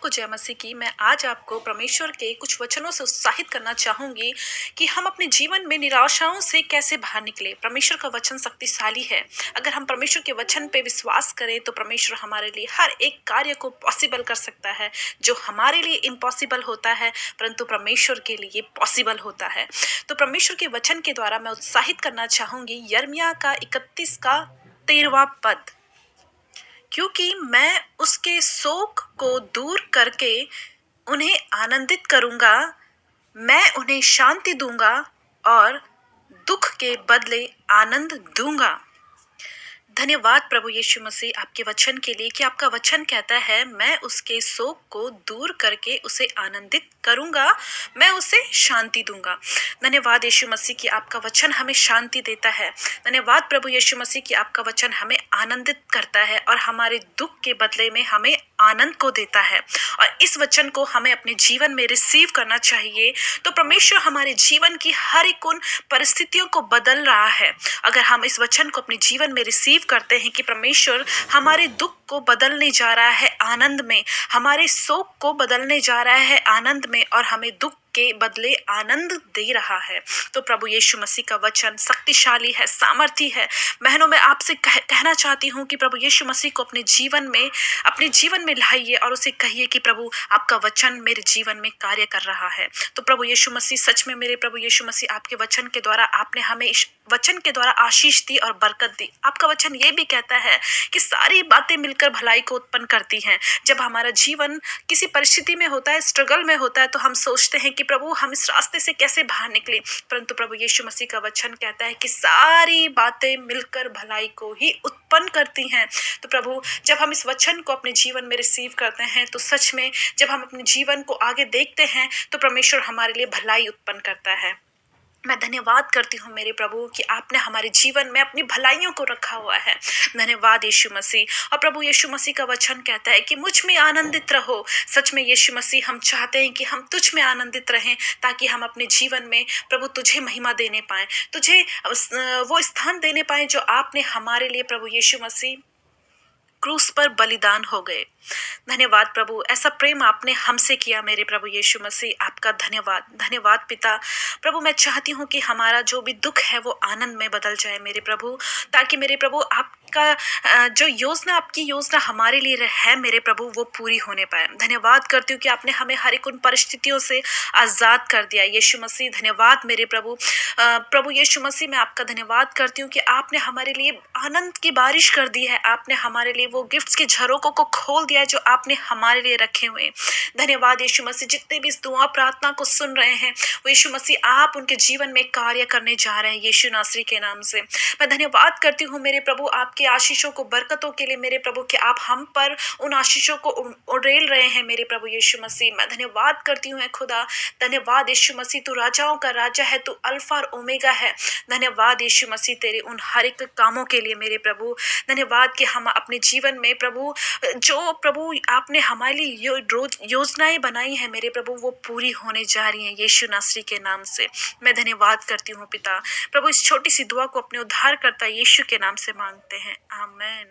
सबको जय मसीह की। मैं आज आपको परमेश्वर के कुछ वचनों से उत्साहित करना चाहूँगी कि हम अपने जीवन में निराशाओं से कैसे बाहर निकले। परमेश्वर का वचन शक्तिशाली है। अगर हम परमेश्वर के वचन पे विश्वास करें तो परमेश्वर हमारे लिए हर एक कार्य को पॉसिबल कर सकता है। जो हमारे लिए इम्पॉसिबल होता है परंतु परमेश्वर के लिए पॉसिबल होता है। तो परमेश्वर के वचन के द्वारा मैं उत्साहित करना चाहूँगी यिर्मयाह का 31 का 13वां पद। क्योंकि मैं उसके शोक को दूर करके उन्हें आनंदित करूंगा, मैं उन्हें शांति दूंगा और दुख के बदले आनंद दूंगा। धन्यवाद प्रभु यीशु मसीह आपके वचन के लिए कि आपका वचन कहता है मैं उसके शोक को दूर करके उसे आनंदित करूंगा, मैं उसे शांति दूंगा। धन्यवाद यीशु मसीह कि आपका वचन हमें शांति देता है। धन्यवाद प्रभु यीशु मसीह कि आपका वचन हमें आनंदित करता है और हमारे दुख के बदले में हमें आनंद को देता है। और इस वचन को हमें अपने जीवन में रिसीव करना चाहिए। तो परमेश्वर हमारे जीवन की हर एक उन परिस्थितियों को बदल रहा है। अगर हम इस वचन को अपने जीवन में रिसीव करते हैं कि परमेश्वर हमारे दुख को बदलने जा रहा है आनंद में, हमारे शोक को बदलने जा रहा है आनंद में और हमें दुख के बदले आनंद दे रहा है, तो प्रभु यीशु मसीह का वचन शक्तिशाली है, सामर्थी है। बहनों, मैं आपसे कहना चाहती हूँ कि प्रभु यीशु मसीह को अपने जीवन में लाइए और उसे कहिए कि प्रभु आपका वचन मेरे जीवन में कार्य कर रहा है। तो प्रभु यीशु मसीह, सच में मेरे प्रभु यीशु मसीह, आपके वचन के द्वारा आपने हमें इस वचन के द्वारा आशीष दी और बरकत दी। आपका वचन ये भी कहता है कि सारी बातें मिलकर भलाई को उत्पन्न करती हैं। जब हमारा जीवन किसी परिस्थिति में होता है, स्ट्रगल में होता है, तो हम सोचते हैं कि प्रभु हम इस रास्ते से कैसे बाहर निकले, परंतु प्रभु यीशु मसीह का वचन कहता है कि सारी बातें मिलकर भलाई को ही उत्पन्न करती हैं। तो प्रभु, जब हम इस वचन को अपने जीवन में रिसीव करते हैं तो सच में जब हम अपने जीवन को आगे देखते हैं तो परमेश्वर हमारे लिए भलाई उत्पन्न करता है। मैं धन्यवाद करती हूँ मेरे प्रभु कि आपने हमारे जीवन में अपनी भलाइयों को रखा हुआ है। धन्यवाद यीशु मसीह। और प्रभु यीशु मसीह का वचन कहता है कि मुझ में आनंदित रहो। सच में यीशु मसीह, हम चाहते हैं कि हम तुझ में आनंदित रहें ताकि हम अपने जीवन में प्रभु तुझे महिमा देने पाएं, तुझे वो स्थान देने पाएं जो आपने हमारे लिए प्रभु यीशु मसीह क्रूस पर बलिदान हो गए। धन्यवाद प्रभु, ऐसा प्रेम आपने हमसे किया मेरे प्रभु यीशु मसीह, आपका धन्यवाद। धन्यवाद पिता। प्रभु, मैं चाहती हूँ कि हमारा जो भी दुख है वो आनंद में बदल जाए मेरे प्रभु, ताकि मेरे प्रभु आपका जो योजना, आपकी योजना हमारे लिए है मेरे प्रभु, वो पूरी होने पाए। धन्यवाद करती हूँ कि आपने हमें हर एक उन परिस्थितियों से आज़ाद कर दिया यीशु मसीह। धन्यवाद मेरे प्रभु। प्रभु यीशु मसीह, मैं आपका धन्यवाद करती हूँ कि आपने हमारे लिए आनंद की बारिश कर दी है। आपने हमारे लिए वो गिफ्ट्स के झरोकों को खोल दिया है जो आपने हमारे लिए रखे हुए। धन्यवाद यीशु मसीह। जितने भी इस दुआ प्रार्थना को सुन रहे हैं वो यीशु मसीह आप उनके जीवन में कार्य करने जा रहे हैं यीशु नासरी के नाम से। मैं धन्यवाद करती हूँ मेरे प्रभु आपके आशीषों को, बरकतों के लिए मेरे प्रभु कि आप हम पर उन आशीषों को उड़ेल रहे हैं मेरे प्रभु यीशु मसीह। मैं धन्यवाद करती हूँ खुदा। धन्यवाद यीशु मसीह, तू राजाओं का राजा है, तू अल्फा और ओमेगा है। धन्यवाद यीशु मसीह तेरे उन हर एक कामों के लिए मेरे प्रभु। धन्यवाद कि हम अपने जीवन में प्रभु जो प्रभु आपने हमारे लिए योजनाएं बनाई हैं मेरे प्रभु, वो पूरी होने जा रही हैं यीशु नासरी के नाम से। मैं धन्यवाद करती हूँ पिता। प्रभु, इस छोटी सी दुआ को अपने उद्धारकर्ता यीशु के नाम से मांगते हैं, आमीन।